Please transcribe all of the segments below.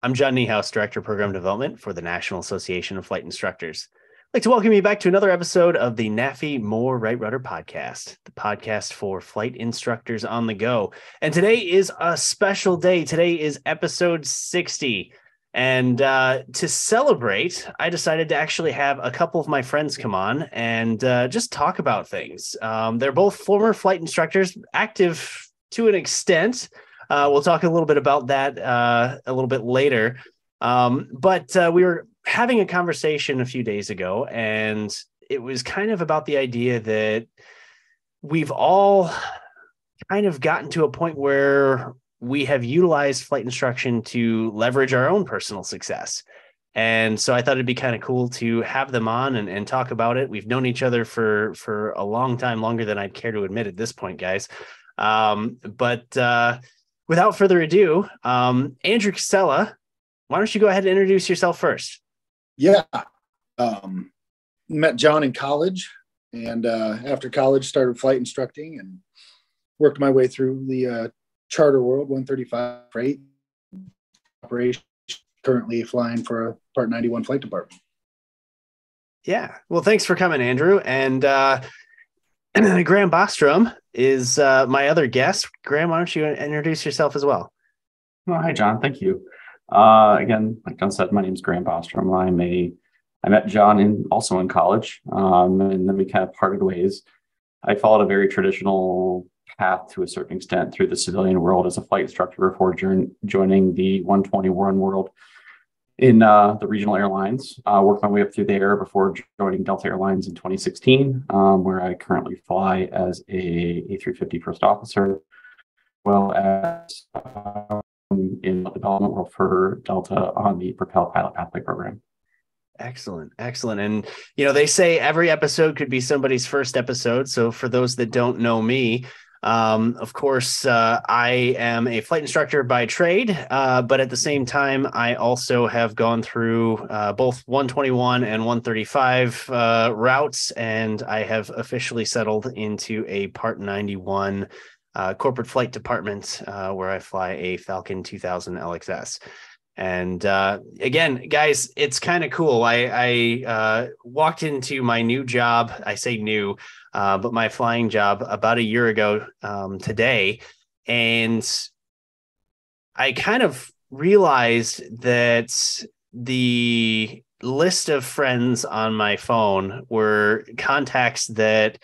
I'm John Niehaus, Director of Program Development for the National Association of Flight Instructors. I'd like to welcome you back to another episode of the NAFI More Right Rudder podcast, the podcast for flight instructors on the go. And today is a special day. Today is episode 60. And to celebrate, I decided to actually have a couple of my friends come on and just talk about things. They're both former flight instructors, active to an extent. We'll talk a little bit about that a little bit later. But we were having a conversation a few days ago, and it was kind of about the idea that we've all kind of gotten to a point where we have utilized flight instruction to leverage our own personal success. And so I thought it'd be kind of cool to have them on and talk about it. We've known each other for a long time, longer than I'd care to admit at this point, guys. Without further ado, Andrew Kisela, why don't you go ahead and introduce yourself first? Yeah. Met John in college, and after college started flight instructing and worked my way through the charter world, 135 freight operation, currently flying for a Part 91 flight department. Yeah. Well, thanks for coming, Andrew. And Graham Bostrom is my other guest. Graham, why don't you introduce yourself as well? Well, hi, John. Thank you. Again, like John said, my name is Graham Bostrom. I met John also in college, and then we kind of parted ways. I followed a very traditional path to a certain extent through the civilian world as a flight instructor before joining the 121 world in the regional airlines. Worked my way up through there before joining Delta Airlines in 2016, where I currently fly as a A350 first officer, as well as in the development world for Delta on the Propel Pilot Pathway program. Excellent. And, they say every episode could be somebody's first episode. So for those that don't know me, of course, I am a flight instructor by trade, but at the same time, I also have gone through both 121 and 135 routes, and I have officially settled into a Part 91 corporate flight department where I fly a Falcon 2000 LXS. And again, guys, it's kind of cool. I walked into my new job. I say new, but my flying job about a year ago today. And I kind of realized that the list of friends on my phone were contacts that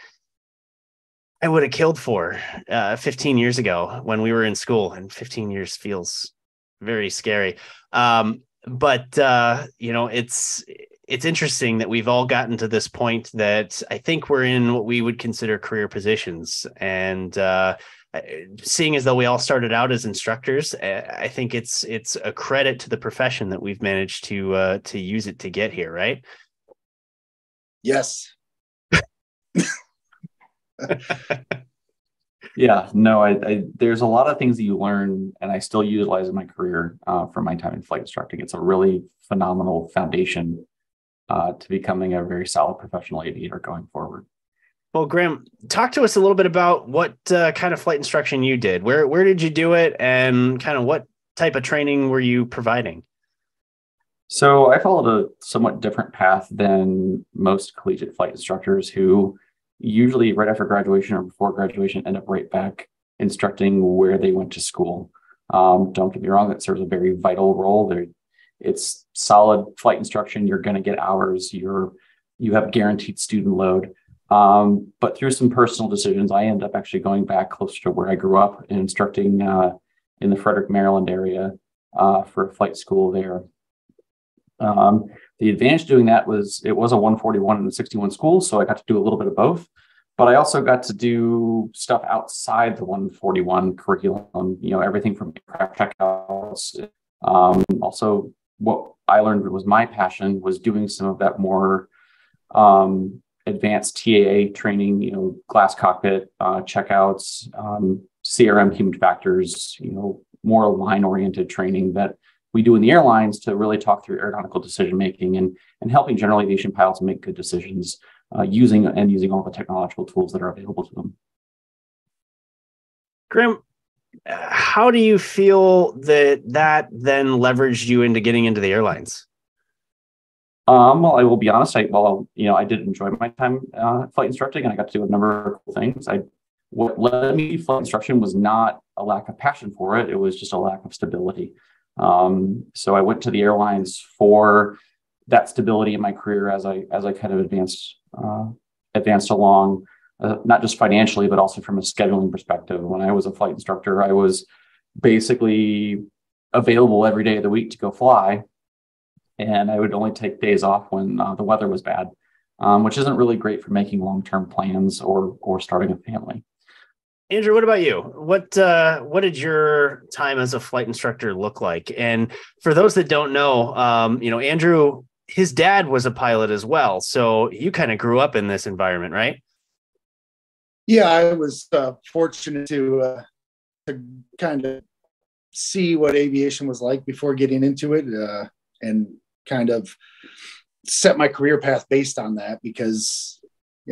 I would have killed for 15 years ago when we were in school. And 15 years feels very scary. It's interesting that we've all gotten to this point that I think we're in what we would consider career positions. And seeing as though we all started out as instructors, I think it's a credit to the profession that we've managed to use it to get here, right? Yes. Yeah, no, I there's a lot of things that you learn, and I still utilize in my career from my time in flight instructing. It's a really phenomenal foundation to becoming a very solid professional aviator going forward. Well, Graham, talk to us a little bit about what kind of flight instruction you did. Where did you do it, and kind of what type of training were you providing? So I followed a somewhat different path than most collegiate flight instructors who usually right after graduation or before graduation end up right back instructing where they went to school. Don't get me wrong, that serves a very vital role there. It's solid flight instruction. You're going to get hours. You have guaranteed student load. But through some personal decisions, I ended up actually going back closer to where I grew up and instructing in the Frederick, Maryland area for a flight school there. The advantage of doing that was it was a 141 and a 61 school, so I got to do a little bit of both. But I also got to do stuff outside the 141 curriculum, everything from aircraft checkouts. Also, what I learned was my passion was doing some of that more advanced TAA training, glass cockpit checkouts, CRM human factors, more line-oriented training that we do in the airlines to really talk through aeronautical decision-making and helping general aviation pilots make good decisions using all the technological tools that are available to them. Graham, how do you feel that then leveraged you into getting into the airlines? Well, I will be honest. I did enjoy my time flight instructing, and I got to do a number of cool things. What led me to flight instruction was not a lack of passion for it; it was just a lack of stability. So I went to the airlines for that stability in my career as I kind of advanced along, not just financially, but also from a scheduling perspective. When I was a flight instructor, I was basically available every day of the week to go fly, and I would only take days off when the weather was bad, which isn't really great for making long-term plans or starting a family. Andrew, what about you? What did your time as a flight instructor look like? And for those that don't know, Andrew, his dad was a pilot as well, so you kind of grew up in this environment, right? Yeah, I was fortunate to kind of see what aviation was like before getting into it, and kind of set my career path based on that, because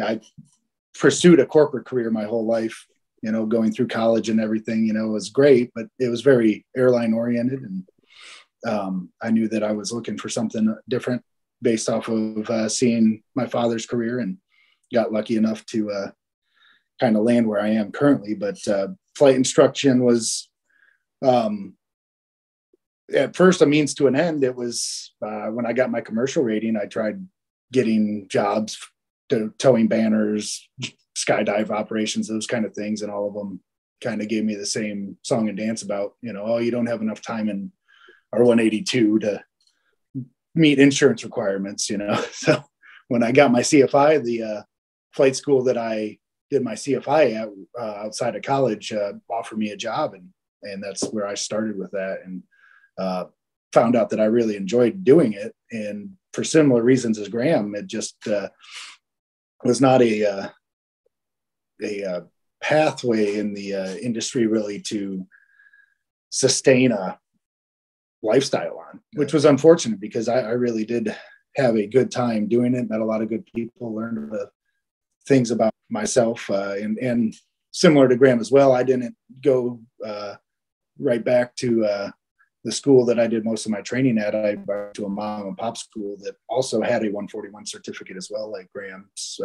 I pursued a corporate career my whole life. Going through college and everything, was great, but it was very airline oriented. And I knew that I was looking for something different based off of seeing my father's career, and got lucky enough to kind of land where I am currently. But flight instruction was at first a means to an end. It was when I got my commercial rating, I tried getting jobs towing banners, skydive operations, those kind of things. And all of them kind of gave me the same song and dance about, oh, you don't have enough time in R182 to meet insurance requirements, So when I got my CFI, the flight school that I did my CFI at outside of college offered me a job. And that's where I started with that, and found out that I really enjoyed doing it. And for similar reasons as Graham, it just was not a pathway in the industry really to sustain a lifestyle on, which was unfortunate, because I really did have a good time doing it, met a lot of good people, learned things about myself, and similar to Graham as well, I didn't go right back to the school that I did most of my training at. I went to a mom and pop school that also had a 141 certificate as well, like Graham's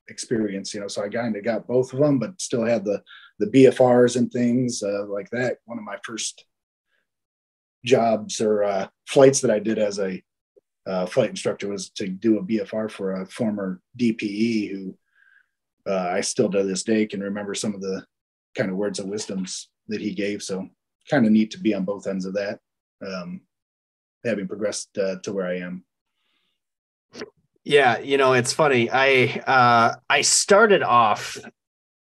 experience, so I kind of got both of them, but still had the BFRs and things like that. One of my first jobs or flights that I did as a flight instructor was to do a BFR for a former DPE who I still to this day can remember some of the kind of words of wisdoms that he gave. So kind of neat to be on both ends of that, having progressed to where I am. Yeah, it's funny. I started off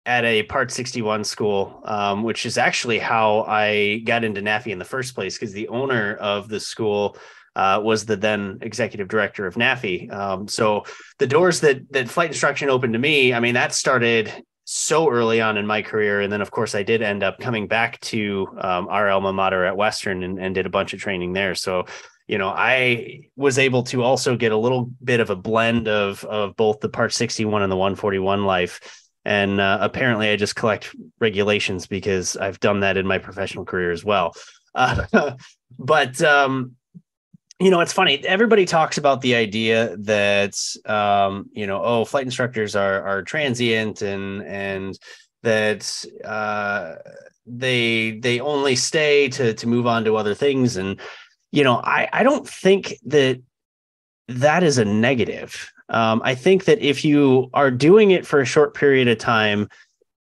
at a Part 61 school, which is actually how I got into NAFI in the first place, because the owner of the school was the then executive director of NAFI. So the doors that flight instruction opened to me, I mean, that started so early on in my career. And then, of course, I did end up coming back to our alma mater at Western and did a bunch of training there. So, I was able to also get a little bit of a blend of both the Part 61 and the 141 life. And apparently I just collect regulations because I've done that in my professional career as well. But it's funny. Everybody talks about the idea that, flight instructors are transient and that they only stay to move on to other things. And, I don't think that is a negative. I think that if you are doing it for a short period of time,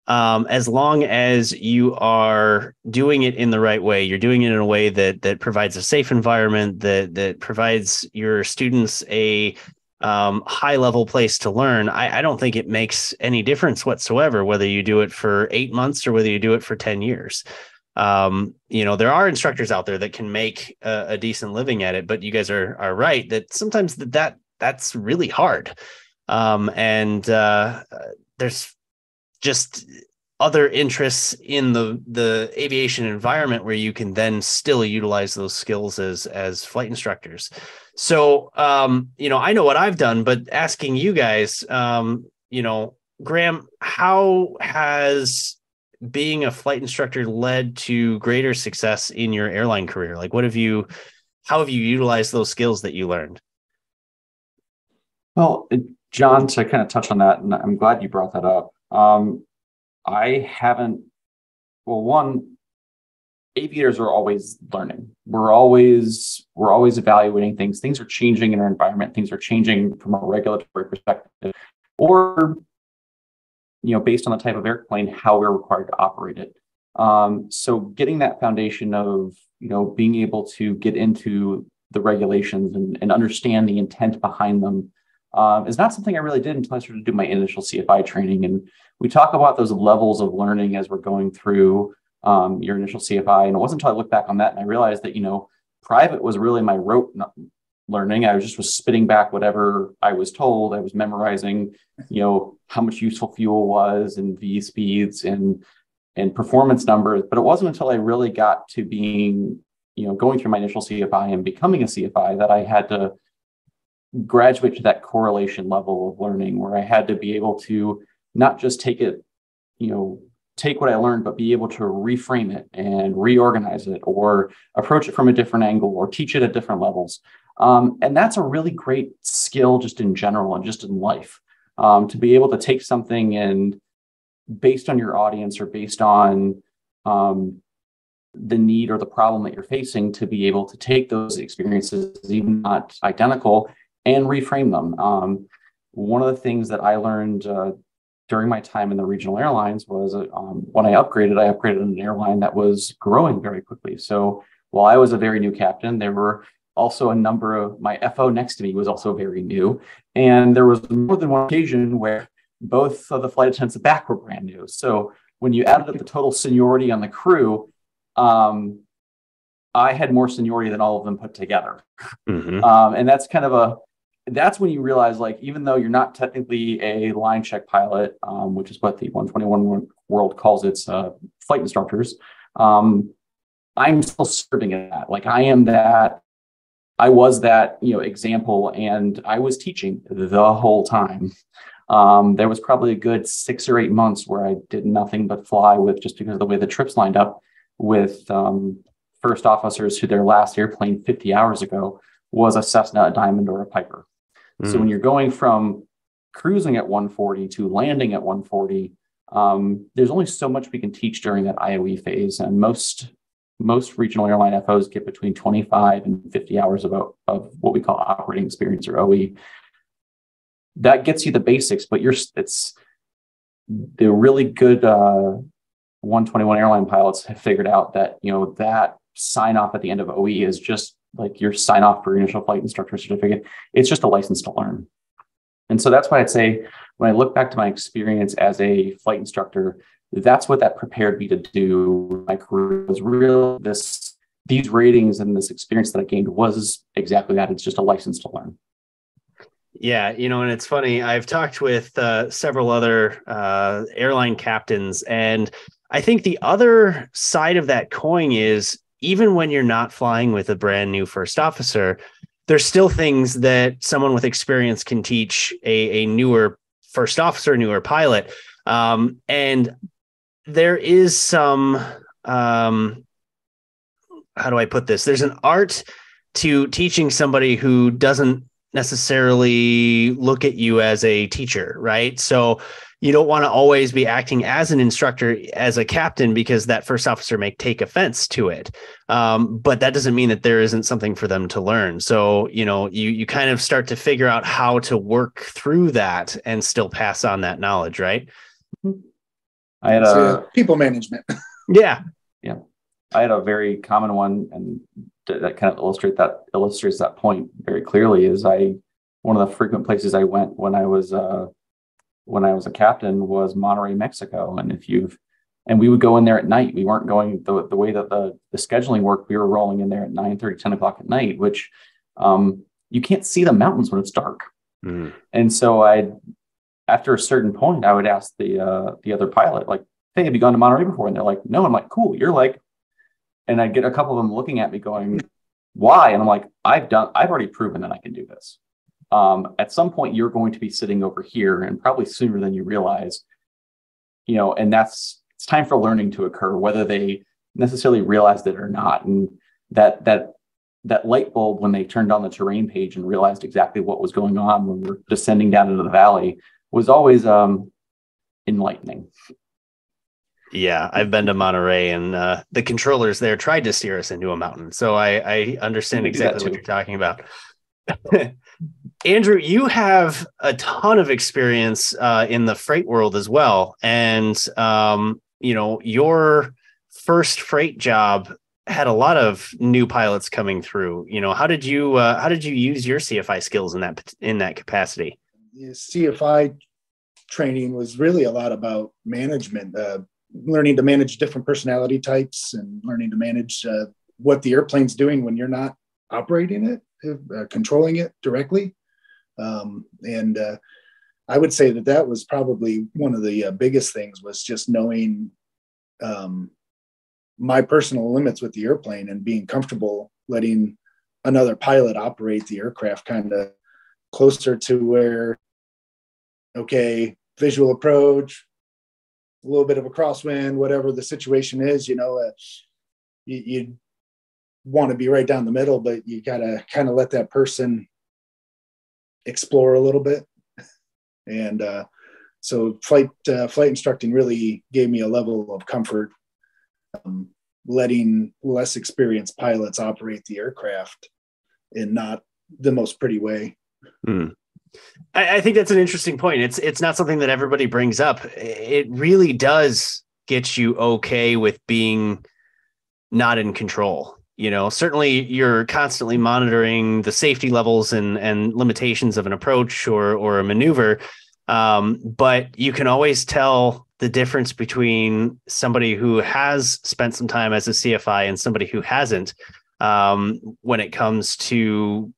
as long as you are doing it in the right way, you're doing it in a way that provides a safe environment, that provides your students a high level place to learn. I don't think it makes any difference whatsoever whether you do it for 8 months or whether you do it for 10 years. There are instructors out there that can make a decent living at it, but you guys are right that sometimes that's really hard. And there's just other interests in the aviation environment where you can then still utilize those skills as flight instructors. So, I know what I've done, but asking you guys, Graham, how has being a flight instructor led to greater success in your airline career? Like, how have you utilized those skills that you learned? Well, John, to kind of touch on that, and I'm glad you brought that up. I haven't, well, one, aviators are always learning. We're always evaluating things. Things are changing in our environment. Things are changing from a regulatory perspective, or based on the type of airplane, how we're required to operate it. So getting that foundation of being able to get into the regulations and understand the intent behind them is not something I really did until I started to do my initial CFI training. And we talk about those levels of learning as we're going through your initial CFI. And it wasn't until I looked back on that and I realized that, private was really my rote learning. I was spitting back whatever I was told. I was memorizing, how much useful fuel was and V speeds and performance numbers. But it wasn't until I really got to being, going through my initial CFI and becoming a CFI that I had to graduate to that correlation level of learning where I had to be able to not just take it, take what I learned, but be able to reframe it and reorganize it or approach it from a different angle or teach it at different levels. And that's a really great skill just in general and just in life, to be able to take something and based on your audience or based on the need or the problem that you're facing, to be able to take those experiences, even not identical, and reframe them. One of the things that I learned during my time in the regional airlines was when I upgraded an airline that was growing very quickly. So while I was a very new captain, there were also a number of my FO next to me was also very new. And there was more than one occasion where both of the flight attendants at the back were brand new. So when you added up the total seniority on the crew, I had more seniority than all of them put together. Mm-hmm. And that's when you realize, like, even though you're not technically a line check pilot, which is what the 121 world calls its flight instructors, I'm still serving at that. Like I was that, example, and I was teaching the whole time. There was probably a good 6 or 8 months where I did nothing but fly with, just because of the way the trips lined up, with first officers who their last airplane 50 hours ago was a Cessna, a Diamond, or a Piper. So when you're going from cruising at 140 to landing at 140, there's only so much we can teach during that IOE phase. And most regional airline FOs get between 25 and 50 hours of what we call operating experience, or OE. That gets you the basics, but it's the really good 121 airline pilots have figured out that, that sign off at the end of OE is just like your sign off for your initial flight instructor certificate. It's just a license to learn. And so that's why I'd say, when I look back to my experience as a flight instructor, that's what that prepared me to do. My career was real. These ratings and this experience that I gained was exactly that. It's just a license to learn. Yeah, and it's funny. I've talked with several other airline captains, and I think the other side of that coin is, even when you're not flying with a brand new first officer, there's still things that someone with experience can teach a newer first officer, newer pilot. And there is some, how do I put this? There's an art to teaching somebody who doesn't necessarily look at you as a teacher, right? So you don't want to always be acting as an instructor, as a captain, because that first officer may take offense to it. But that doesn't mean that there isn't something for them to learn. So, you kind of start to figure out how to work through that and still pass on that knowledge, right? I had people management. Yeah. I had a very common one, and that kind of illustrates that point very clearly. Is one of the frequent places I went when I was a captain was Monterrey, Mexico. And we would go in there at night. We weren't going the way that the scheduling worked. We were rolling in there at 9:30, 10 o'clock at night, which you can't see the mountains when it's dark. And so after a certain point, I would ask the other pilot, like, "Hey, have you gone to Monterey before?" And they're like, "No." I'm like, "Cool." You're like, and I'd get a couple of them looking at me going, "Why?" And I'm like, I've already proven that I can do this. At some point, you're going to be sitting over here, and probably sooner than you realize, and that's it's time for learning to occur, whether they necessarily realized it or not. And that light bulb, when they turned on the terrain page and realized exactly what was going on when we're descending down into the valley, was always enlightening. Yeah, I've been to Monterey, and the controllers there tried to steer us into a mountain. So I understand exactly what you're talking about. Andrew, you have a ton of experience in the freight world as well. And, your first freight job had a lot of new pilots coming through. How did you use your CFI skills in that capacity? CFI training was really a lot about management, learning to manage different personality types and learning to manage what the airplane's doing when you're not operating it, controlling it directly. And I would say that was probably one of the biggest things, was just knowing my personal limits with the airplane and being comfortable letting another pilot operate the aircraft kind of closer to where, okay, visual approach, a little bit of a crosswind, whatever the situation is, you want to be right down the middle, but you got to kind of let that person explore a little bit. And so flight instructing really gave me a level of comfort, letting less experienced pilots operate the aircraft in not the most pretty way. I think that's an interesting point. It's not something that everybody brings up. It really does get you okay with being not in control. Certainly you're constantly monitoring the safety levels and limitations of an approach or a maneuver. But you can always tell the difference between somebody who has spent some time as a CFI and somebody who hasn't, when it comes to,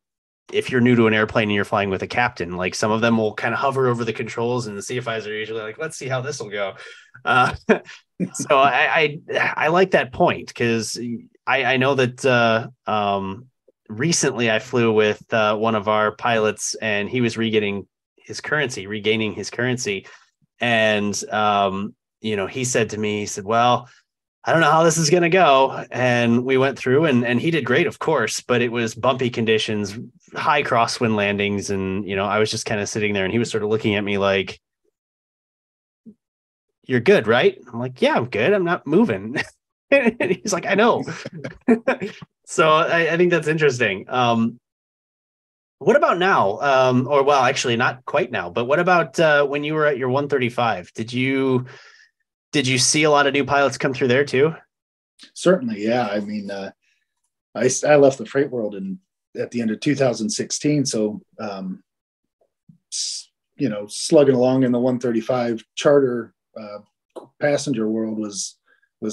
if you're new to an airplane and you're flying with a captain. Like, some of them will kind of hover over the controls, and the CFIs are usually like, let's see how this will go. So I like that point, because I know that recently I flew with one of our pilots, and he was regaining his currency. And, he said to me, he said, well, I don't know how this is going to go. And we went through, and he did great, of course, but it was bumpy conditions, high crosswind landings. And, I was just kind of sitting there, and he was sort of looking at me like, you're good, right? I'm like, yeah, I'm good. I'm not moving. And he's like, I know. So I think that's interesting. What about now? Or, well, actually not quite now, but what about when you were at your 135? Did you see a lot of new pilots come through there too? Certainly. Yeah. I mean, I left the freight world at the end of 2016. So, slugging along in the 135 charter passenger world was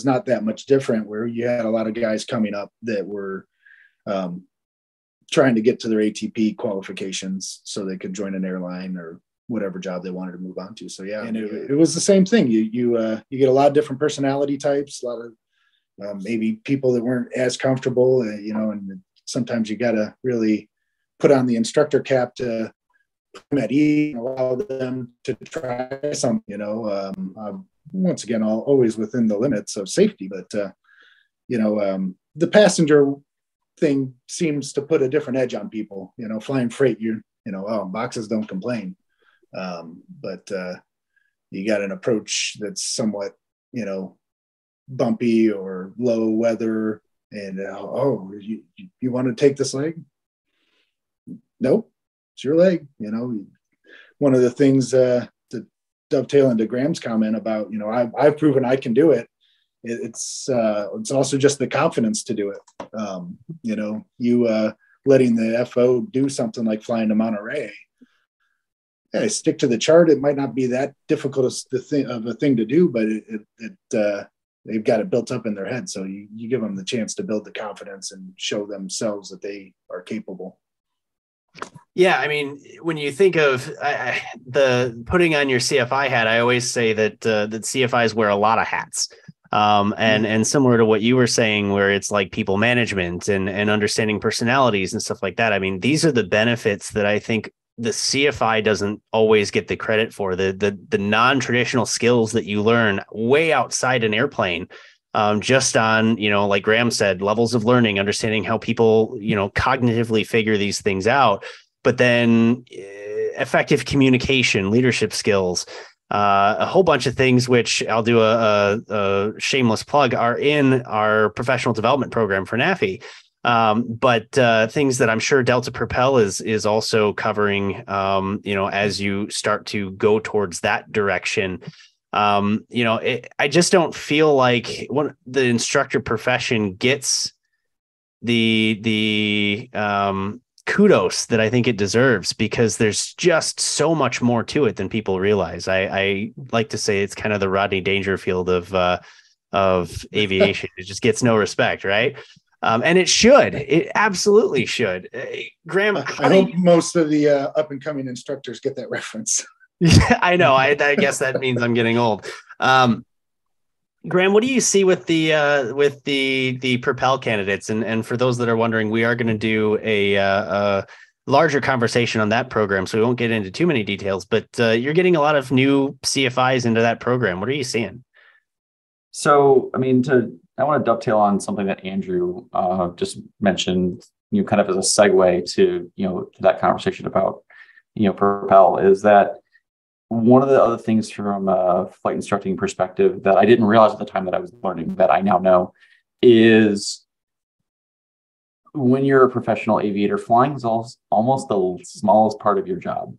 not that much different, where you had a lot of guys coming up that were trying to get to their ATP qualifications so they could join an airline or whatever job they wanted to move on to. So yeah, and it was the same thing. You get a lot of different personality types, a lot of maybe people that weren't as comfortable, and sometimes you got to really put on the instructor cap to put them at ease and allow them to try something, once again, always within the limits of safety. But, the passenger thing seems to put a different edge on people. Flying freight, boxes don't complain. But you got an approach that's somewhat, bumpy or low weather, and you want to take this leg? Nope, it's your leg. One of the things to dovetail into Graham's comment about, I've proven I can do it. It's also just the confidence to do it. Letting the FO do something like flying to Monterey. Yeah, stick to the chart. It might not be that difficult of a thing to do, but they've got it built up in their head. So you give them the chance to build the confidence and show themselves that they are capable. Yeah, I mean, when you think of the putting on your CFI hat, I always say that CFIs wear a lot of hats. And similar to what you were saying, where it's like people management and understanding personalities and stuff like that. I mean, these are the benefits that I think the CFI doesn't always get the credit for, the non-traditional skills that you learn way outside an airplane, just on, like Graham said, levels of learning, understanding how people, cognitively figure these things out, but then effective communication, leadership skills, a whole bunch of things, which I'll do a shameless plug, are in our professional development program for NAFI. But things that I'm sure Delta Propel is also covering, as you start to go towards that direction. I just don't feel like the instructor profession gets the kudos that I think it deserves, because there's just so much more to it than people realize. I like to say it's kind of the Rodney Dangerfield of aviation. It just gets no respect, right? And it absolutely should. Graham, I hope most of the up and coming instructors get that reference. Yeah, I know. I guess that means I'm getting old. Graham, what do you see with the Propel candidates? And for those that are wondering, we are going to do a larger conversation on that program, so we won't get into too many details. But you're getting a lot of new CFIs into that program. What are you seeing? So, I want to dovetail on something that Andrew just mentioned, kind of as a segue to that conversation about Propel, is that one of the other things from a flight instructing perspective that I didn't realize at the time that I was learning, that I now know, is when you're a professional aviator, flying is almost the smallest part of your job.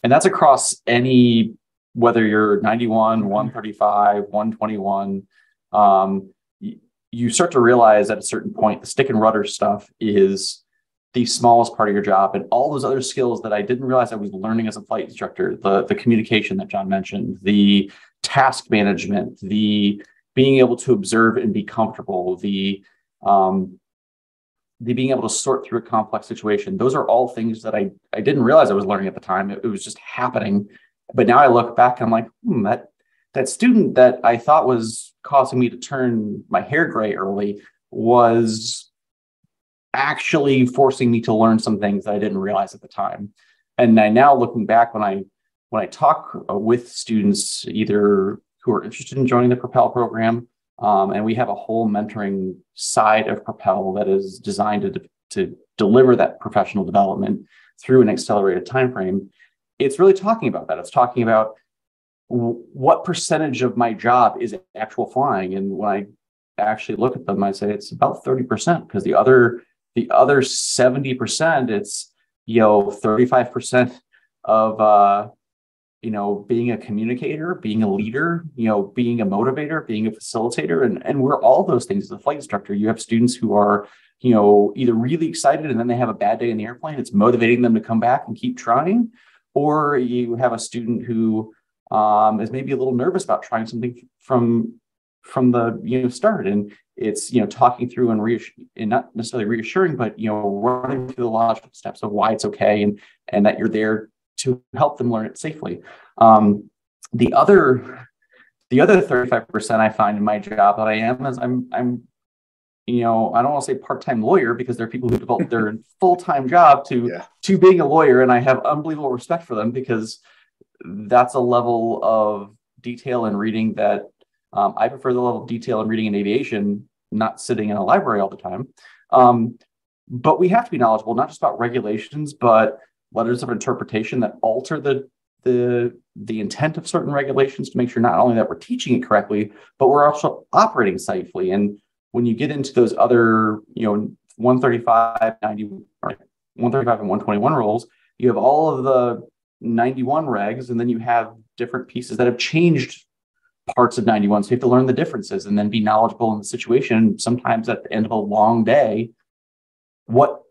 And that's across any, whether you're 91, 135, 121, you start to realize at a certain point, the stick and rudder stuff is the smallest part of your job, and all those other skills that I didn't realize I was learning as a flight instructor, the communication that John mentioned, the task management, the being able to observe and be comfortable, the being able to sort through a complex situation. Those are all things that I didn't realize I was learning at the time. It was just happening. But now I look back, I'm like, that student that I thought was causing me to turn my hair gray early was actually forcing me to learn some things that I didn't realize at the time. And I now, looking back, when I talk with students, either who are interested in joining the Propel program, and we have a whole mentoring side of Propel that is designed to deliver that professional development through an accelerated timeframe, it's really talking about that. It's talking about what percentage of my job is actual flying. And when I actually look at them, I say it's about 30%, because the other 70%, it's 35% of being a communicator, being a leader, being a motivator, being a facilitator, and we're all those things as a flight instructor. You have students who are either really excited and then they have a bad day in the airplane. It's motivating them to come back and keep trying, or you have a student who is maybe a little nervous about trying something from the start, and it's talking through and not necessarily reassuring, but running through the logical steps of why it's okay, and that you're there to help them learn it safely. The other 35% I find in my job that I am is I'm I don't want to say part-time lawyer, because there are people who devote their full-time job to being a lawyer, and I have unbelievable respect for them, because that's a level of detail and reading that I prefer the level of detail and reading in aviation, not sitting in a library all the time. But we have to be knowledgeable, not just about regulations, but letters of interpretation that alter the intent of certain regulations, to make sure not only that we're teaching it correctly, but we're also operating safely. And when you get into those other, 135, 90, or 135 and 121 rules, you have all of the 91 regs, and then you have different pieces that have changed parts of 91. So you have to learn the differences and then be knowledgeable in the situation. Sometimes at the end of a long day, what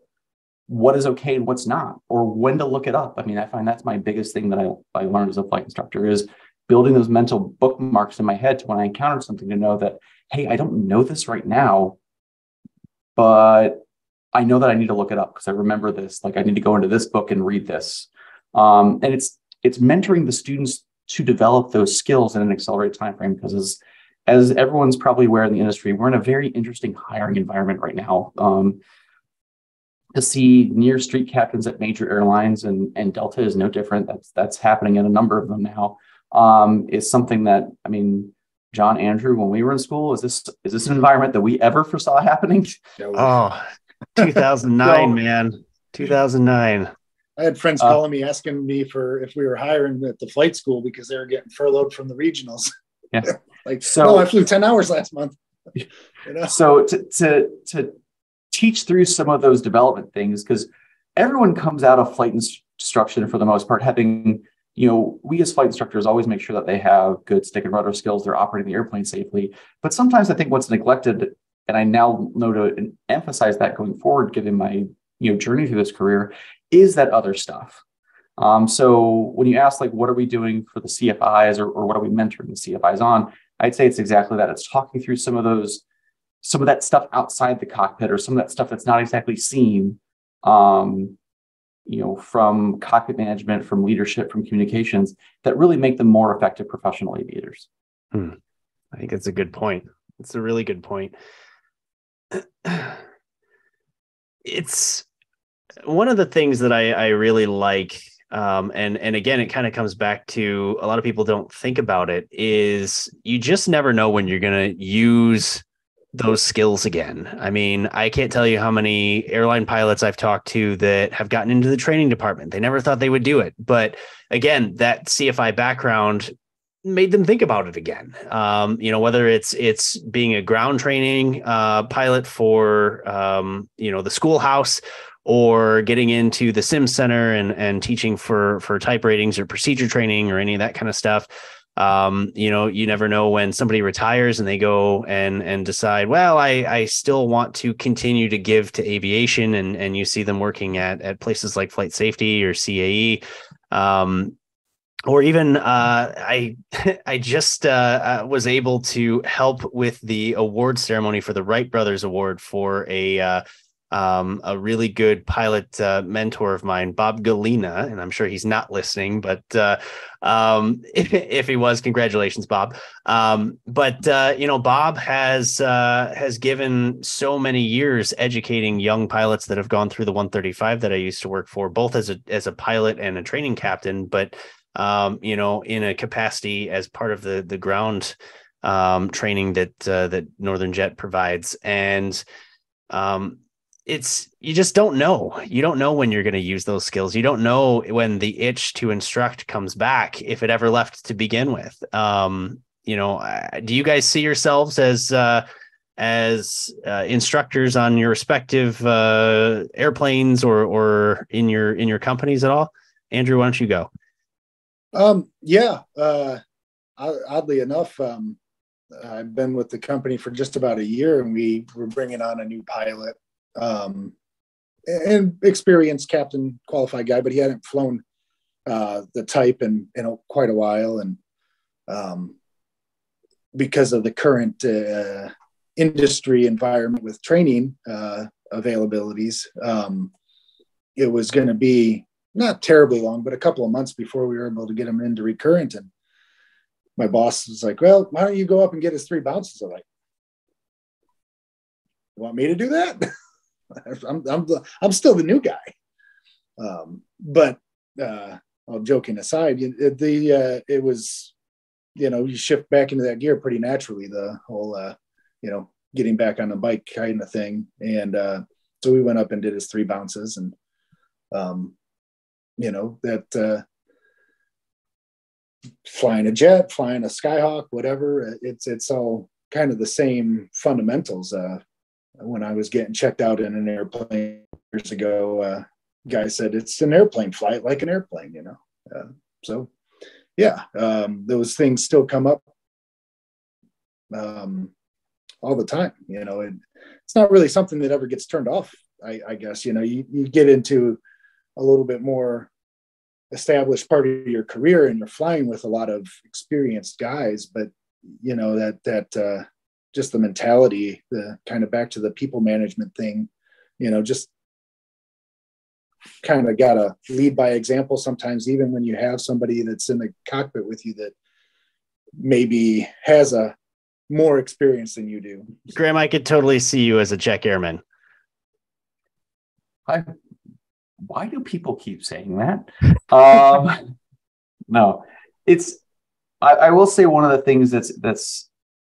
is okay and what's not, or when to look it up. I find that's my biggest thing that I learned as a flight instructor, is building those mental bookmarks in my head to when I encounter something, to know that, hey, I don't know this right now, but I know that I need to look it up because I remember this. Like, I need to go into this book and read this. And it's mentoring the students to develop those skills in an accelerated time frame, because as everyone's probably aware in the industry, we're in a very interesting hiring environment right now. to see near street captains at major airlines, and Delta is no different. That's happening in a number of them now. Is something that, I mean, John, Andrew, when we were in school, is this an environment that we ever foresaw happening? Oh, 2009, So, man, 2009. I had friends calling me asking me if we were hiring at the flight school because they were getting furloughed from the regionals. Yeah. Like, so no, I flew 10 hours last month. You know? So to teach through some of those development things, because everyone comes out of flight instruction for the most part having, we as flight instructors always make sure that they have good stick and rudder skills, they're operating the airplane safely. But sometimes I think what's neglected, and I now know to emphasize that going forward, given my journey through this career, is that other stuff. So when you ask, like, what are we doing for the CFIs, or what are we mentoring the CFIs on? I'd say it's exactly that. It's talking through some of that stuff outside the cockpit, or some of that stuff that's not exactly seen, from cockpit management, from leadership, from communications, that really make them more effective professional aviators. I think that's a good point. It's a really good point. It's one of the things that I really like, and again, it kind of comes back to, a lot of people don't think about it, is you just never know when you're going to use those skills again. I mean, I can't tell you how many airline pilots I've talked to that have gotten into the training department. They never thought they would do it. But again, that CFI background made them think about it again. Whether it's being a ground training pilot for, the schoolhouse, or getting into the sim center and teaching for type ratings or procedure training or any of that kind of stuff. You never know when somebody retires and they go and decide, well, I still want to continue to give to aviation, and you see them working at places like flight safety or CAE. Or even I just was able to help with the award ceremony for the Wright Brothers Award for a really good pilot mentor of mine, Bob Galina, and I'm sure he's not listening, but if he was, congratulations, Bob. Bob has given so many years educating young pilots that have gone through the 135 that I used to work for, both as a pilot and a training captain, but in a capacity as part of the ground training that Northern Jet provides. And you just don't know. You don't know when you're going to use those skills. You don't know when the itch to instruct comes back, if it ever left to begin with. Do you guys see yourselves as instructors on your respective airplanes or in your companies at all? Andrew, why don't you go? Oddly enough, I've been with the company for just about a year, and we were bringing on a new pilot, and experienced captain qualified guy, but he hadn't flown the type in quite a while. And because of the current industry environment with training availabilities, it was going to be not terribly long, but a couple of months before we were able to get him into recurrent. And my boss was like, well, why don't you go up and get his 3 bounces? I'm like, you want me to do that? I'm still the new guy. But all joking aside, it was, you shift back into that gear pretty naturally, the whole, getting back on the bike kind of thing. And so we went up and did his 3 bounces, and that flying a jet, flying a Skyhawk, whatever, it's all kind of the same fundamentals. When I was getting checked out in an airplane years ago, guy said it's an airplane, fly it like an airplane, those things still come up all the time. It's not really something that ever gets turned off. I guess, you get into a little bit more established part of your career, and you're flying with a lot of experienced guys, but that just the mentality, the kind of back to the people management thing, just kind of got to lead by example sometimes, even when you have somebody that's in the cockpit with you that maybe has a more experience than you do. Graham, I could totally see you as a check airman. why do people keep saying that? No, it's, I will say one of the things that's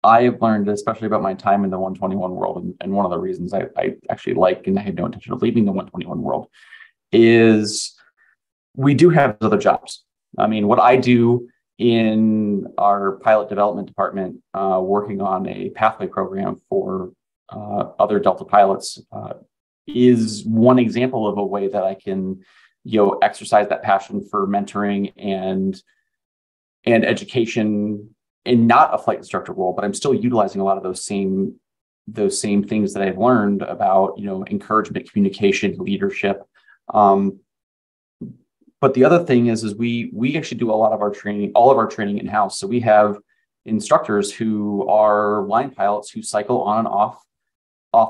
I've learned, especially about my time in the 121 world, and one of the reasons I actually like, and I had no intention of leaving the 121 world, is we do have other jobs. I mean, what I do in our pilot development department, working on a pathway program for other Delta pilots, is one example of a way that I can, exercise that passion for mentoring and education in not a flight instructor role, but I'm still utilizing a lot of those same things that I've learned about, encouragement, communication, leadership. But the other thing is we actually do a lot of our training, all of our training in-house. So we have instructors who are line pilots who cycle on and off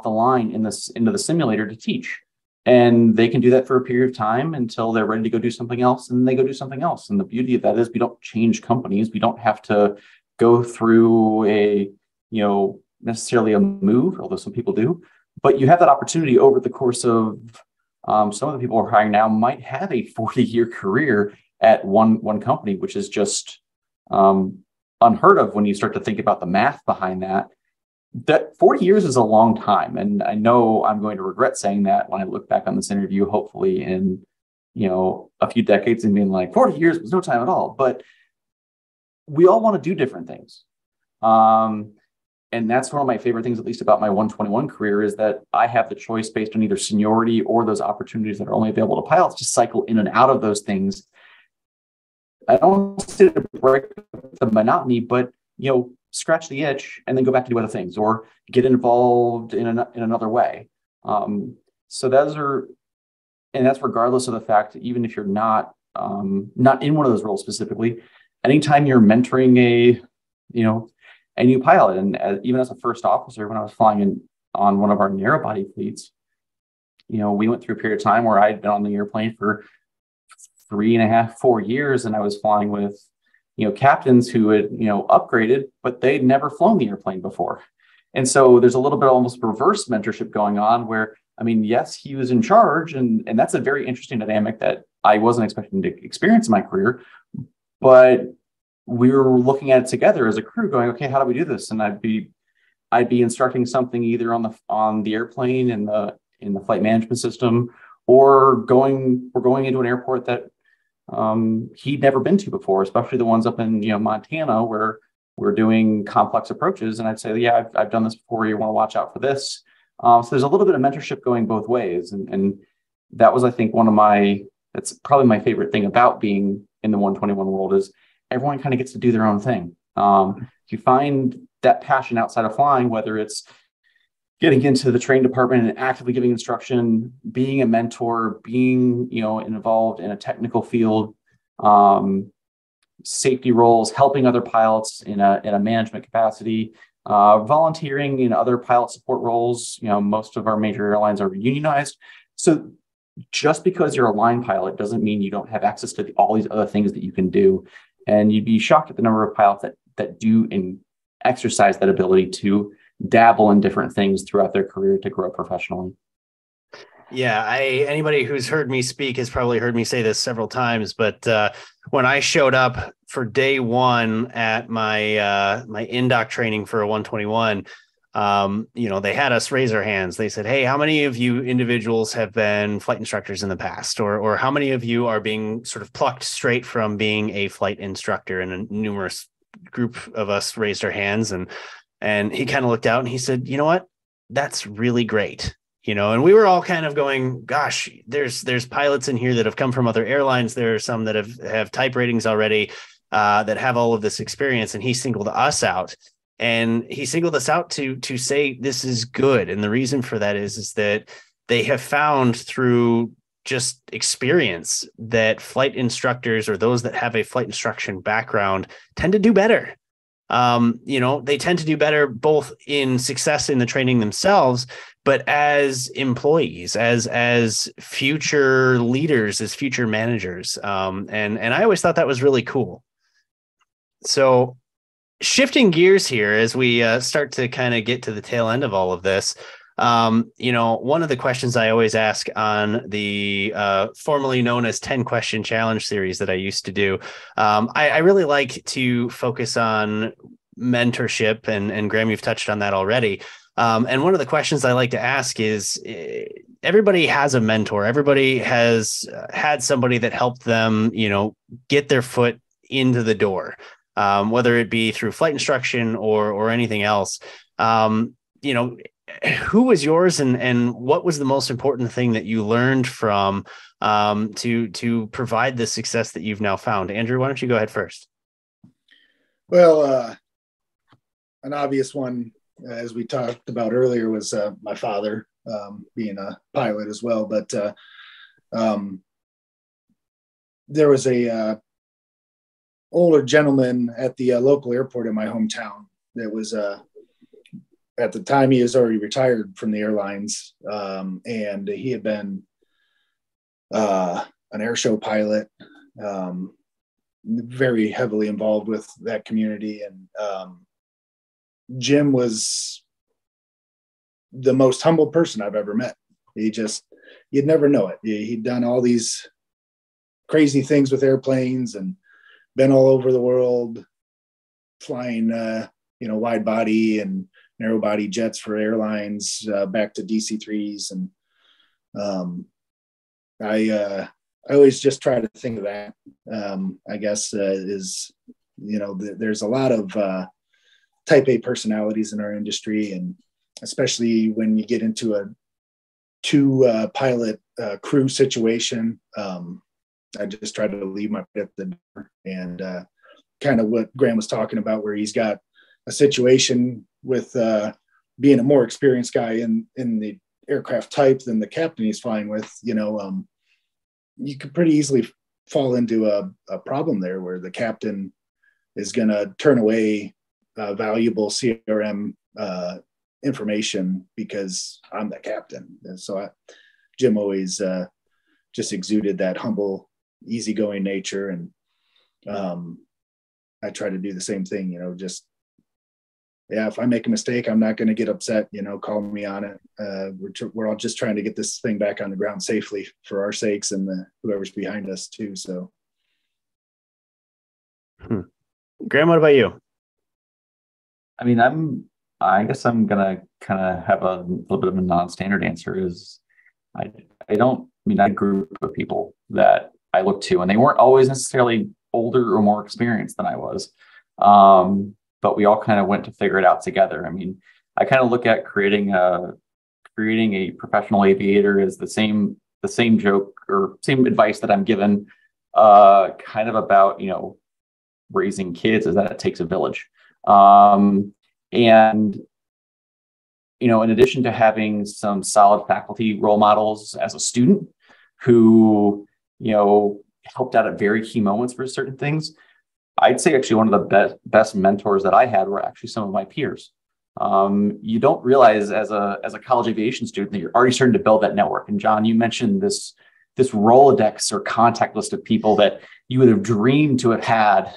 the line into the simulator to teach. And they can do that for a period of time until they're ready to go do something else, and they go do something else. And the beauty of that is we don't change companies. We don't have to go through a, necessarily a move, although some people do. But you have that opportunity over the course of, some of the people we're hiring now might have a 40-year career at one company, which is just unheard of when you start to think about the math behind that. That 40 years is a long time. And I know I'm going to regret saying that when I look back on this interview, hopefully in, a few decades, and being like, 40 years was no time at all. But we all want to do different things. And that's one of my favorite things, at least about my 121 career, is that I have the choice based on either seniority or those opportunities that are only available to pilots to cycle in and out of those things. I don't say to break the monotony, but, scratch the itch and then go back to do other things or get involved in another way. So that's regardless of the fact that even if you're not in one of those roles specifically, anytime you're mentoring a new pilot, and even as a first officer, when I was flying on one of our narrow body fleets, we went through a period of time where I'd been on the airplane for 3.5, 4 years, and I was flying with captains who had, upgraded, but they'd never flown the airplane before. And so there's a little bit almost reverse mentorship going on where, yes, he was in charge, and that's a very interesting dynamic that I wasn't expecting to experience in my career, but we were looking at it together as a crew going, okay, how do we do this? And I'd be instructing something either on the airplane in the flight management system, or we're going into an airport that he'd never been to before, especially the ones up in Montana where we're doing complex approaches. And I'd say, yeah, I've done this before. You want to watch out for this. So there's a little bit of mentorship going both ways, and that was, I think, that's probably my favorite thing about being in the 121 world is everyone kind of gets to do their own thing. If you find that passion outside of flying, whether it's getting into the training department and actively giving instruction, being a mentor, being, involved in a technical field, safety roles, helping other pilots in a management capacity, volunteering in other pilot support roles. Most of our major airlines are unionized. So just because you're a line pilot doesn't mean you don't have access to all these other things that you can do. And you'd be shocked at the number of pilots that do and exercise that ability to dabble in different things throughout their career to grow professionally. Yeah, anybody who's heard me speak has probably heard me say this several times, but when I showed up for day one at my my in-doc training for a 121, they had us raise our hands. They said, hey, how many of you individuals have been flight instructors in the past? Or how many of you are being sort of plucked straight from being a flight instructor? And a numerous group of us raised our hands, and he kind of looked out and he said, you know what? That's really great. And we were all kind of going, gosh, there's pilots in here that have come from other airlines. There are some that have type ratings already, that have all of this experience. And he singled us out. And he singled us out to say this is good. And the reason for that is that they have found through just experience that flight instructors, or those that have a flight instruction background, tend to do better. They tend to do better both in success in the training themselves, but as employees, as future leaders, as future managers. And I always thought that was really cool. So shifting gears here as we start to kind of get to the tail end of all of this, One of the questions I always ask on the formerly known as 10 question challenge series that I used to do, I really like to focus on mentorship, and Graham, you've touched on that already. And one of the questions I like to ask is, everybody has a mentor. Everybody has had somebody that helped them, get their foot into the door, whether it be through flight instruction or anything else. Who was yours, and what was the most important thing that you learned from to provide the success that you've now found? Andrew, why don't you go ahead first? Well, an obvious one, as we talked about earlier, was my father, being a pilot as well. But there was a older gentleman at the local airport in my hometown that was, at the time, he was already retired from the airlines, and he had been an air show pilot, very heavily involved with that community. And Jim was the most humble person I've ever met. You'd never know it. He'd done all these crazy things with airplanes and been all over the world flying, wide body and narrow body jets for airlines, back to DC-3s. And I always just try to think of that. I guess there's a lot of type A personalities in our industry, and especially when you get into a two pilot crew situation. I just try to leave my at the door, and kind of what Graham was talking about, where he's got a situation with being a more experienced guy in the aircraft type than the captain he's flying with. You could pretty easily fall into a problem there, where the captain is going to turn away valuable CRM information because I'm the captain. And so Jim always just exuded that humble, easygoing nature. And I try to do the same thing, if I make a mistake, I'm not going to get upset, call me on it. We're all just trying to get this thing back on the ground safely for our sakes and whoever's behind us too. So. Graham, what about you? I mean, I guess I'm gonna kind of have a little bit of a non-standard answer. Is I had a group of people that I looked to, and they weren't always necessarily older or more experienced than I was, but we all kind of went to figure it out together. I mean, I kind of look at creating a professional aviator as the same joke or same advice that I'm given, kind of about raising kids, is that it takes a village. And in addition to having some solid faculty role models as a student who, helped out at very key moments for certain things, I'd say actually one of the best mentors that I had were actually some of my peers. You don't realize as a college aviation student that you're already starting to build that network. And John, you mentioned this Rolodex or contact list of people that you would have dreamed to have had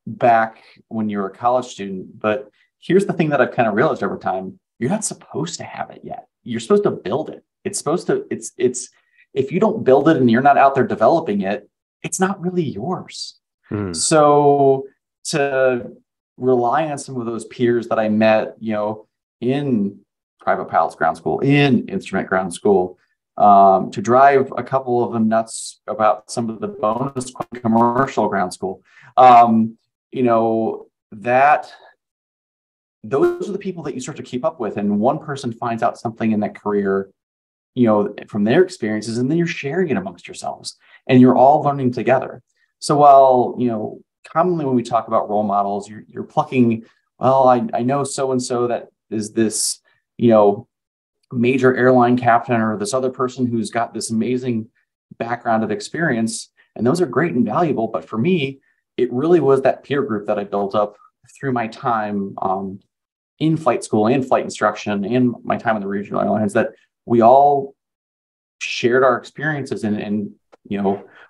back when you were a college student. But here's the thing that I've kind of realized over time: you're not supposed to have it yet. You're supposed to build it. It's if you don't build it and you're not out there developing it, it's not really yours. So to rely on some of those peers that I met, in private pilots ground school, in instrument ground school, to drive a couple of them nuts about some of the bonus commercial ground school, that those are the people that you start to keep up with. And one person finds out something in that career, from their experiences, and then you're sharing it amongst yourselves and you're all learning together. So while, commonly when we talk about role models, you're plucking, well, I know so-and-so that is this, major airline captain, or this other person who's got this amazing background of experience. And those are great and valuable. But for me, it really was that peer group that I built up through my time in flight school and flight instruction and my time in the regional airlines, that we all shared our experiences, and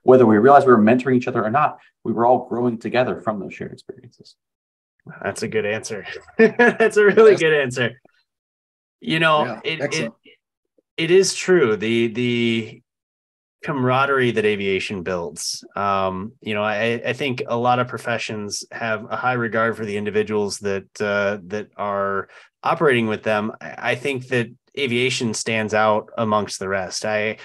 whether we realized we were mentoring each other or not, we were all growing together from those shared experiences. That's a good answer. That's a really good answer. Yeah, it excellent. it is true. The camaraderie that aviation builds. I think a lot of professions have a high regard for the individuals that are operating with them. I think that aviation stands out amongst the rest. The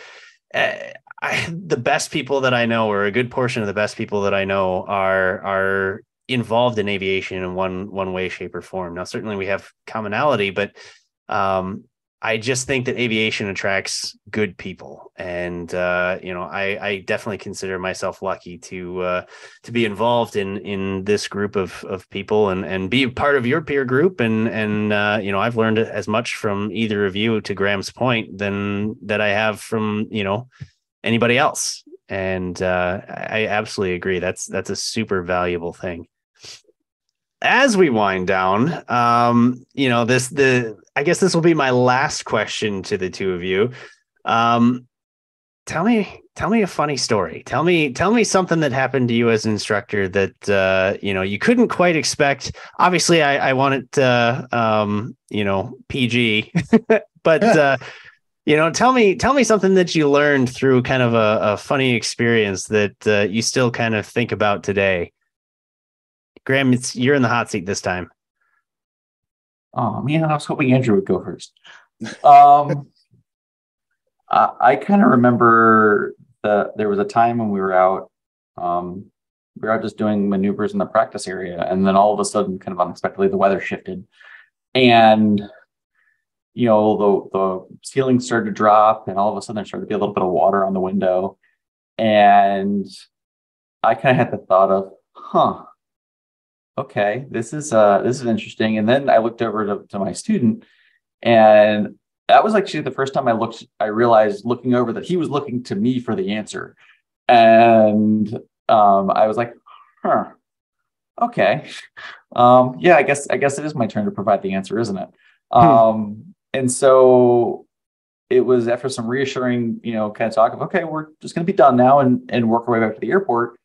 best people that I know, or a good portion of the best people that I know, are involved in aviation in one way, shape, or form. Now, certainly we have commonality, but I just think that aviation attracts good people, and I definitely consider myself lucky to be involved in this group of people and be part of your peer group, and I've learned as much from either of you, to Graham's point, than that I have from anybody else, and I absolutely agree. That's a super valuable thing. As we wind down, I guess this will be my last question to the two of you. Tell me a funny story. Tell me something that happened to you as an instructor that you couldn't quite expect. Obviously, I want it PG, but tell me something that you learned through kind of a funny experience that you still kind of think about today. Graham, you're in the hot seat this time. Oh man, I was hoping Andrew would go first. I kind of remember that there was a time when we were out just doing maneuvers in the practice area, and then all of a sudden, kind of unexpectedly, the weather shifted, and the ceiling started to drop, and all of a sudden there started to be a little bit of water on the window, and I kind of had the thought of, okay, this is interesting. And then I looked over to my student, and that was actually the first time I realized, looking over, that he was looking to me for the answer. And I was like, okay. Yeah, I guess it is my turn to provide the answer, isn't it? And so it was after some reassuring, kind of talk of, okay, we're just going to be done now and work our way back to the airport.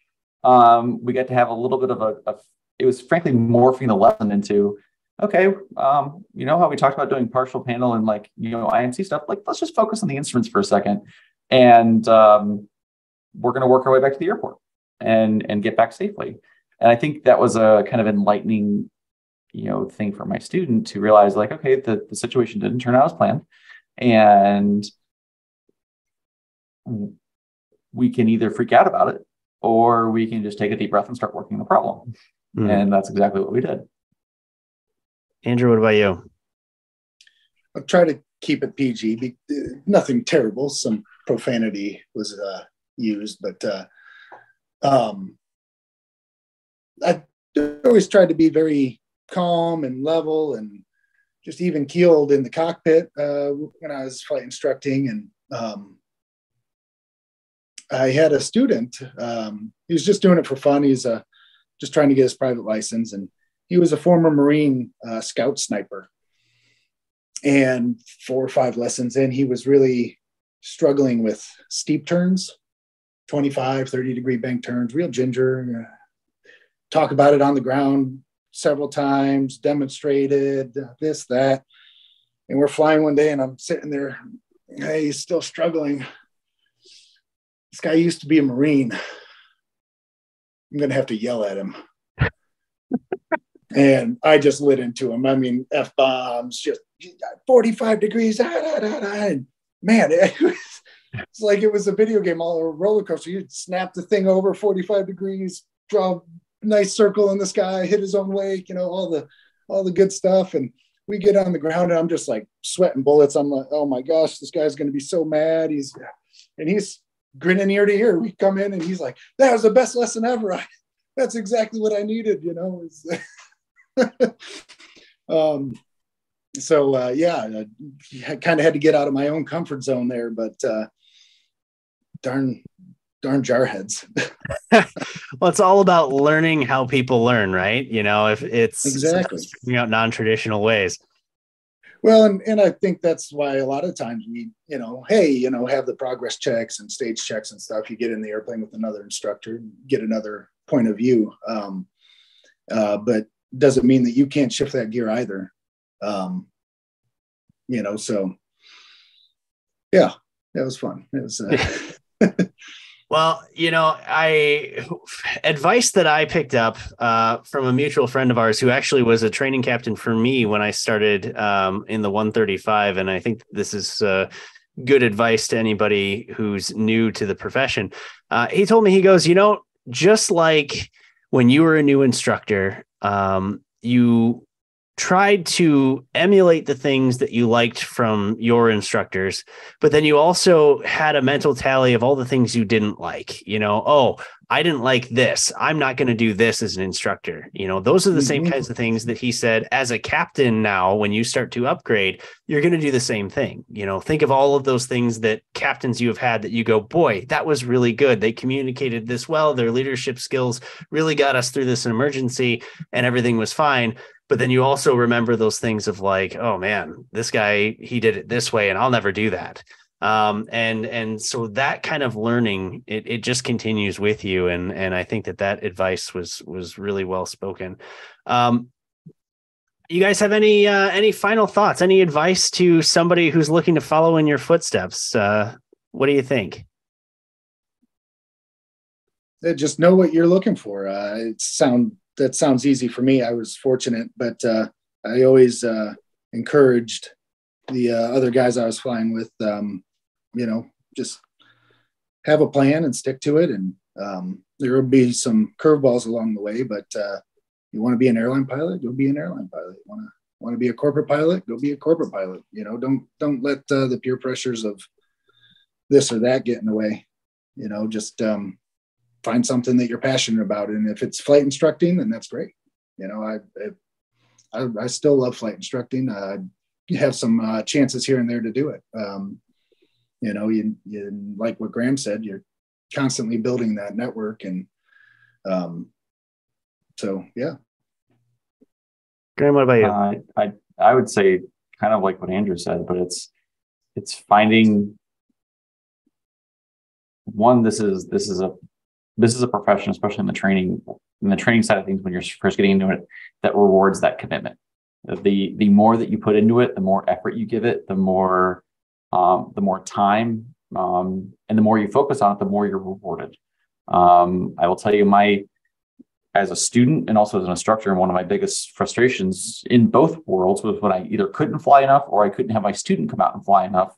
We got to have a little bit of it was frankly morphing the lesson into, okay, how we talked about doing partial panel and IMC stuff, let's just focus on the instruments for a second. And we're going to work our way back to the airport and get back safely. And I think that was a kind of enlightening, thing for my student to realize, okay, the situation didn't turn out as planned. And we can either freak out about it, or we can just take a deep breath and start working the problem. And that's exactly what we did. Andrew, what about you? I'll try to keep it PG. Nothing terrible. Some profanity was used, but I always tried to be very calm and level and just even keeled in the cockpit when I was flight instructing. And I had a student. He was just doing it for fun. He's just trying to get his private license, and he was a former Marine scout sniper. And 4 or 5 lessons in, he was really struggling with steep turns, 25, 30-degree bank turns, real ginger. Talk about it on the ground several times, demonstrated this, that. And we're flying one day, and I'm sitting there, hey, he's still struggling. This guy used to be a Marine. I'm going to have to yell at him. And I just lit into him. I mean, F-bombs, just 45 degrees. Man, it's like it was a video game, all a roller coaster. You'd snap the thing over 45 degrees, draw a nice circle in the sky, hit his own wake, all the good stuff. And we get on the ground, and I'm just like sweating bullets. I'm like, oh my gosh, this guy's going to be so mad. He's grinning ear to ear. We come in, and he's like, that was the best lesson ever. That's exactly what I needed, I kind of had to get out of my own comfort zone there, but darn jarheads. Well, it's all about learning how people learn, right? If it's exactly figuring out non-traditional ways. Well, and I think that's why a lot of times we, have the progress checks and stage checks and stuff. You get in the airplane with another instructor, get another point of view. But doesn't mean that you can't shift that gear either. So yeah, that was fun. It was, Well, advice that I picked up from a mutual friend of ours who actually was a training captain for me when I started in the 135. And I think this is good advice to anybody who's new to the profession. He told me, he goes, just like when you were a new instructor, you tried to emulate the things that you liked from your instructors, but then you also had a mental tally of all the things you didn't like. Oh, I didn't like this, I'm not going to do this as an instructor. Those are the same kinds of things that he said as a captain. Now, when you start to upgrade, you're going to do the same thing. Think of all of those things that captains you have had that you go, boy, that was really good. They communicated this well. Their leadership skills really got us through this emergency and everything was fine. But then you also remember those things of like, oh man, this guy, he did it this way and I'll never do that. And so that kind of learning, it just continues with you. And I think that advice was really well spoken. You guys have any final thoughts, any advice to somebody who's looking to follow in your footsteps? What do you think? Just know what you're looking for. That sounds easy for me. I was fortunate, but I always encouraged the other guys I was flying with, just have a plan and stick to it. And there will be some curveballs along the way, but you want to be an airline pilot, go be an airline pilot. You want to be a corporate pilot, go be a corporate pilot. Don't let the peer pressures of this or that get in the way. Just find something that you're passionate about. And if it's flight instructing, then that's great. I still love flight instructing. You have some chances here and there to do it. You like what Graham said, you're constantly building that network. And so, yeah. Graham, what about you? I would say kind of like what Andrew said, but it's finding one, this is a profession, especially in the training side of things, when you're first getting into it, that rewards that commitment. The more that you put into it, the more effort you give it, the more time, and the more you focus on it, the more you're rewarded. I will tell you, as a student and also as an instructor, one of my biggest frustrations in both worlds was when I either couldn't fly enough or I couldn't have my student come out and fly enough,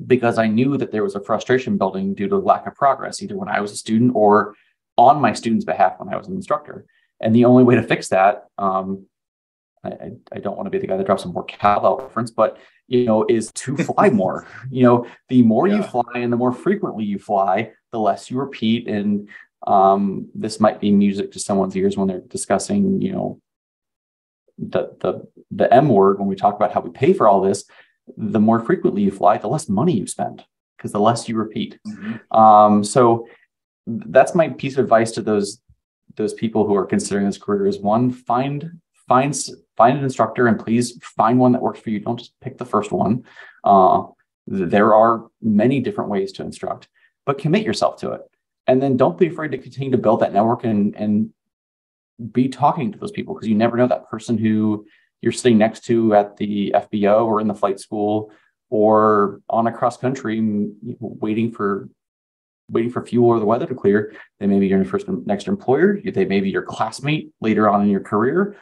because I knew that there was a frustration building due to lack of progress, either when I was a student or on my student's behalf when I was an instructor. And the only way to fix that, I don't want to be the guy that drops a more Cal reference, but is to fly more. The more you fly and the more frequently you fly, the less you repeat. And this might be music to someone's ears when they're discussing, the M word, when we talk about how we pay for all this. The more frequently you fly, the less money you spend, because the less you repeat. So that's my piece of advice to those people who are considering this career is, one, find an instructor, and please find one that works for you. Don't just pick the first one. There are many different ways to instruct, but commit yourself to it. And then don't be afraid to continue to build that network and be talking to those people, because you never know, that person who you're sitting next to at the FBO or in the flight school or on a cross country waiting for fuel or the weather to clear. They may be your next employer. They may be your classmate later on in your career.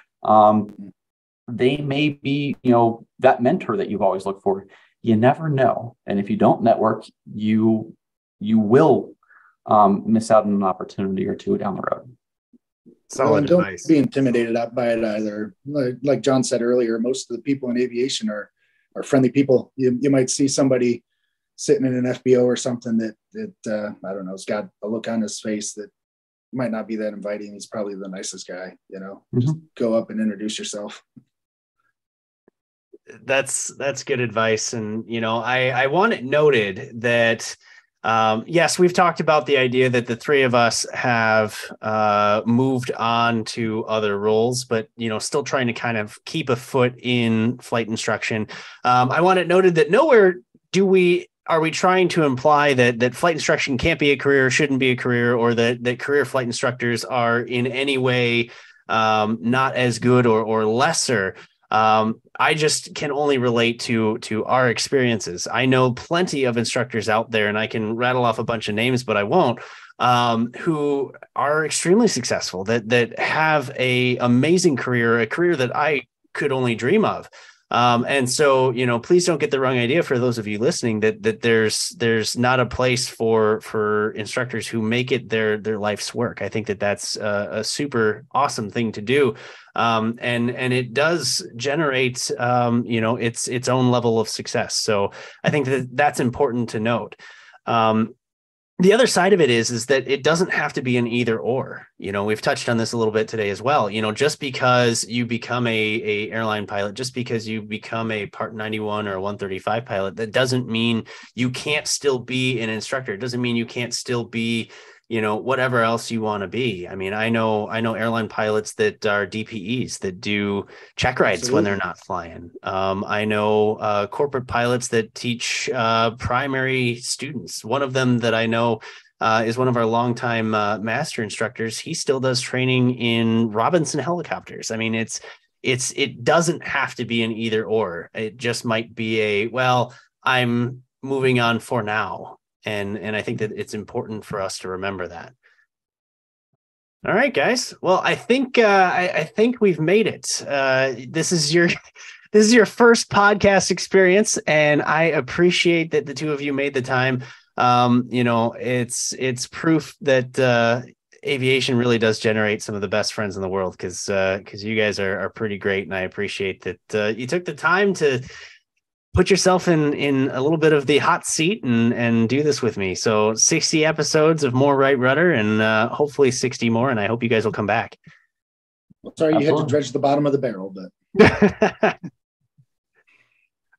They may be, that mentor that you've always looked for. You never know. And if you don't network, you will miss out on an opportunity or two down the road. Solid advice. Don't be intimidated by it either. Like John said earlier, most of the people in aviation are friendly people. You might see somebody sitting in an FBO or something that I don't know, has got a look on his face that might not be that inviting. He's probably the nicest guy. Just go up and introduce yourself. That's good advice. And I want it noted that yes, we've talked about the idea that the three of us have moved on to other roles, but still trying to kind of keep a foot in flight instruction. I want it noted that nowhere are we trying to imply that flight instruction can't be a career, shouldn't be a career, or that career flight instructors are in any way not as good or lesser. I just can only relate to our experiences. I know plenty of instructors out there, and I can rattle off a bunch of names, but I won't, who are extremely successful, that have a amazing career, a career that I could only dream of. And so, please don't get the wrong idea for those of you listening that there's not a place for instructors who make it their life's work. I think that's a super awesome thing to do. And it does generate, its own level of success. So I think that's important to note. The other side of it is that it doesn't have to be an either or. We've touched on this a little bit today as well. Just because you become a airline pilot, just because you become a Part 91 or a 135 pilot, that doesn't mean you can't still be an instructor. It doesn't mean you can't still be, whatever else you want to be. I mean, I know airline pilots that are DPEs that do check rides. Absolutely. When they're not flying. I know corporate pilots that teach primary students. One of them that I know is one of our longtime master instructors. He still does training in Robinson helicopters. I mean, it doesn't have to be an either or. It just might be I'm moving on for now. And I think that it's important for us to remember that. All right, guys. Well, I think we've made it. This is your first podcast experience, and I appreciate that the two of you made the time. It's proof that aviation really does generate some of the best friends in the world, because you guys are pretty great, and I appreciate that you took the time to put yourself in a little bit of the hot seat and do this with me. So 60 episodes of more Right Rudder, and hopefully 60 more. And I hope you guys will come back. Well, sorry, you had to dredge the bottom of the barrel, but.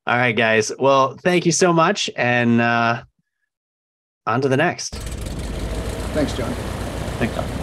All right, guys. Well, thank you so much. And on to the next. Thanks, John. Thanks, John.